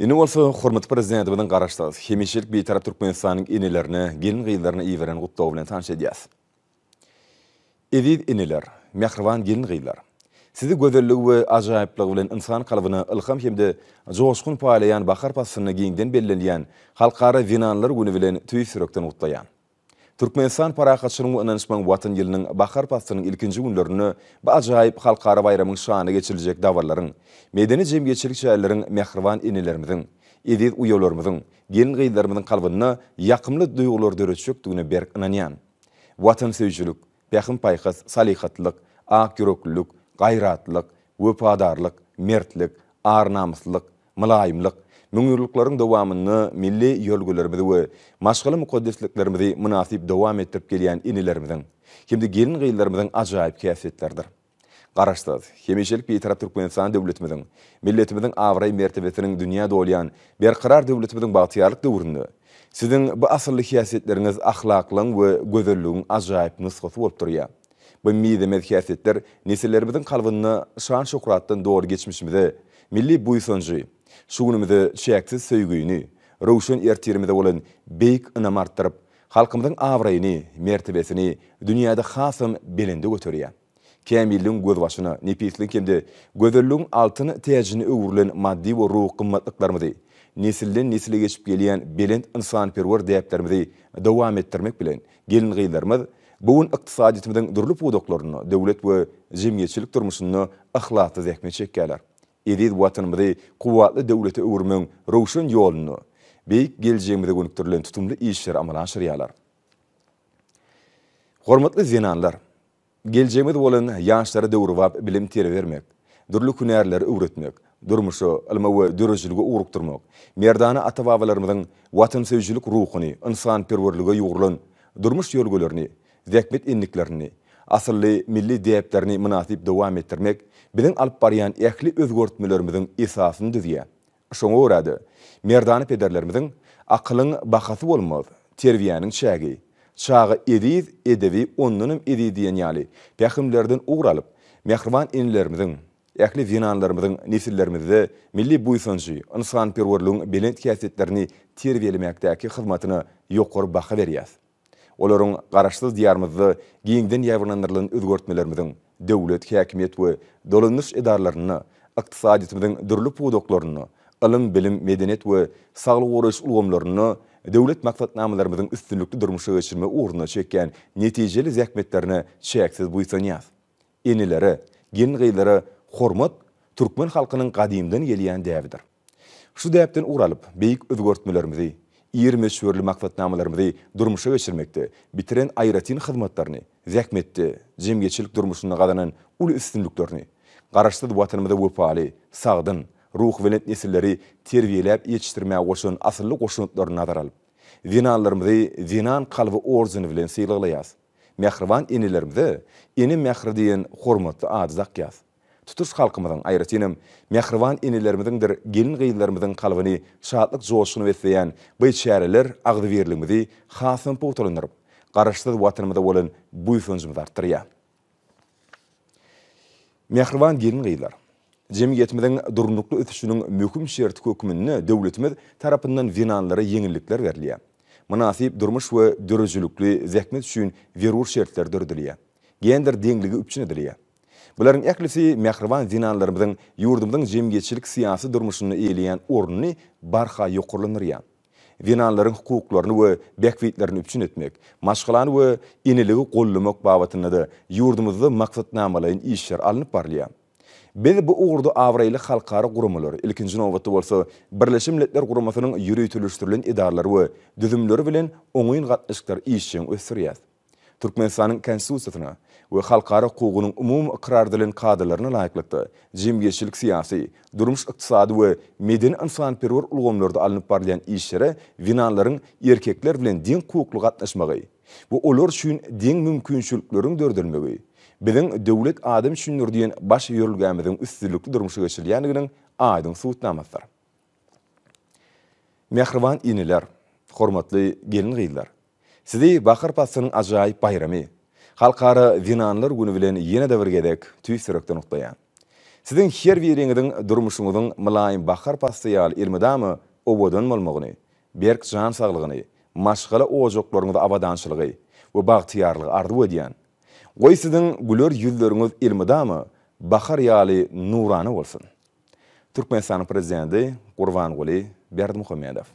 Ini olsa hormatly prezidentimiň garaşdygy hemişelik beýtarap Türkmenistanyň inilerini, gelin gyýlaryny iýeren gutlaw bilen tanış edýäs. Edid iniler, mehriban gelin gyýlar. Sizi gözellik we ajaýyplygy bilen insan kalbyny ilham hemde joşkun paýlaýan bahar pasyny giňden bellenýän halkara zinanlar güni bilen tüý sürekden gutlaýan. Türkmenistan parakatçylygyň ynanışmaň watan ýylynyň bahar pasynyň ilkinji günlerini bu ajaýyp halkara bayramyň şany geçiriljek dawarlaryň, medeni jemgyýetçilik şäherleriň mehriban inilerimiziň, edid uýalarymyzyň, gelin gyýlarynyň kalbyny ýakymly duýgular döretjekdigine berk ynanýan. Watan sevjilik, pähim paýhas, salihatlyk, ak ýüreklilik, gaýratlyk, wepadarlyk, mertlik, arnamyslyk, mylaýymlyk, müňürliklaryň dowamyny milli ýolgularymyzy we maşgaly mukaddesliklerimizi münasip dowam etdirip gelýän inilerimiziň, hemde gelin gyýlarynyň ajaýyp käsitlerdir. Garaşdyk, hemişelik beýtarap Türkmenistan döwletimiziň, milletimiziň awray mertebesiniň dünýä dolýan berqarar döwletimiziň bagtyarlyk döwründe siziň bu asyrly käsitleriniz ahlaklyň we gözelligiň ajaýyp nusgasy bolup durýar. Bu midemet käsitler nesillerimiziň kalbyny şan şöhratdan dogry geçmişimize, milli buýsanjy, şugunymyzy çäksiz söýgüýini, rowşan ertirimize bolan beýik ynam artdyryp, halkymyzyň awraýyny, mertebesini dünýäde hasam belinde götürýär. Kämilliň göz başyna, nepisliň hemde gözelligiň altyny täjini öwrülen maddi we ruh gymmatlyklarymy, nesilden nesile geçip gelýän belend insanperwer däplerimizi dowam etdirmek bilen gelin gyýlarymyz bugun ykdysadyýetimiziň durly pudoklaryny, döwlet we jemgyýetçilik durmuşyny ahlakly zähme çekýärler. Edid watanymyzy kuwatly döwlete öwürmeň rowşan ýoluny, beýik geljegimize gönükdirilen tutumly işler amala aşyrýarlar. Hormatly zinanlar, geljegimiz bolan ýaşlara döwrüwap bilim tere bermek, durly hünärleri öwretmek, durmuşy, ilme we dörejiligi ugrukdurmak, merdana ata-babalarymyzyň watan sevjilik ruhuny, insanperwerlige ýugurulan durmuş ýolgularyny, zähmet inniklerini, asylly milli däplerini münasip dowam etdirmek, bilen alyp barýan ähli özgörtmelerimiziň esasyny düzýär. Şoňa görä merdany pederlerimiziň akylyň bahasy bolmaz, terbiýanyň çägi, çagy edid, edebi, onunum edid diýen ýaly, pähimlerden ugralyp, mehriban inilerimiziň, ähli zinanlarymyzyň nesillerimizde milli buýsanjy, insanperwerligiň belend käsitlerini terbiýelemekdäki hyzmatyny ýokary baha berýär. Olaryň garaşsyz diýarymyzda giňden ýawnandyrylan özgörtmelerimiziň döwlet, häkimiýet we dolanış edarlaryny, ykdysadyýetimiziň durly pudoklaryny, ilim, bilim, medeniýet we saglyk goraýyş ulgamlaryny döwlet maksatnamalarymyzyň üstünlükli durmuşa geçirme uğruna çekýän netijeli zähmetlerini çäksiz buýsanýar. Enileri, gelin gyýlary hormat türkmen halkynyň gadymdan gelýän däbidir. Şu däpden uralyp beýik özgörtmelerimizi, ýer meşhurly maksatnamalarymyzy durmuşa geçirmekde bitiren aýratyn hyzmatlaryny, zähmetde jemgyýetçilik durmuşyna gadanan uly üstünlüklerini, garaşsyz watanymyzda wepaly, sagdyn, ruh bilen nesilleri terbiýelep ýetişdirmäge goşan asylly goşunutlaryny nazara alyp, zinanlarymyzy zinan kalby orzyny bilen syýlaýas. Mehriban inilerimizi eni mehri diýen hormatly ady zakýas. Tutuş halkymyzyň aýratynam mehriban inilerimizdir gelin gyýlarynyň kalbyny şadlyk joşuny wetleýän bu çäreler agdy berligimizi hasam potalandyryp, garaşsyz watanymyzda bolan buýsanjymyzy artdyrýar. Mehriban gelin gyýlar, jemgyýetimiziň durnukly ötüşiniň möhüm şerti hökmünde döwletimiz tarapyndan zinanlara ýeňillikler berilýär. Münasip durmuş we dörejilikli zähmet üçin berur şertler dördülýär. Gender deňligi üpçün edilýär. Buların ählisi mehriban zinanlarymyzyň ýurdumyzyň jemgyýetçilik syýasy durmuşyny eýleýän ornuny barha ýokurlanyrýar. Zinanlaryň hukuklaryny we bekwitlerini üpçün etmek, maşgalany we iniligi gollamak babatyna da ýurdumyzda maksatnamalaryň işler alınıp barlýar. Biz bu uğurda awraýly halkara guramalar, ilkinji nowatda bolsa Birleşik Milletler Guramasynyň ýürütülüşdirilen edarlary we düzümleri bilen oňuýun gatnaşyklar işçiň ösürýär. Türkmenistanyň konstitusiýasyna we halkara hukugynyň umum ikrar edilen kadrlaryna laýyklykda jemgyýetçilik syýasy, durmuş ykdysady we medeni insanperwer ulgamlarda alınıp barlayan işlere zinanlaryň erkekler bilen deň hukukly gatnaşmagy, bu olar üçin deň mümkinçilikleriň dördülmegi, biziň döwlet adam üçindir diýen baş ýörülgämiziň üstünlükli durmuşa geçirilýändiginiň aýdyň suwutnamasydyr. Mehriban iniler, hormatly gelin gyýlar, sizi bahar pasynyň ajaýyp bayramy, halkara zinanlar güni bilen ýene-de bir gedek tüý sürekden utlaýan. Sizin her biriňiziň durmuşuňyzyň mylaýym bahar pastaýaly ilmidamy obadan bolmagyny, berk jan saglygyny, maşgala ojaklaryňyzda abadançylygy we bagtyarlygy arzuw edýän. Goý siziň güler ýüzleriňiz ilmidamy bahar ýaly nurany bolsun. Türkmenistanyň prezidenti Gurbanguly Berdimuhammedow.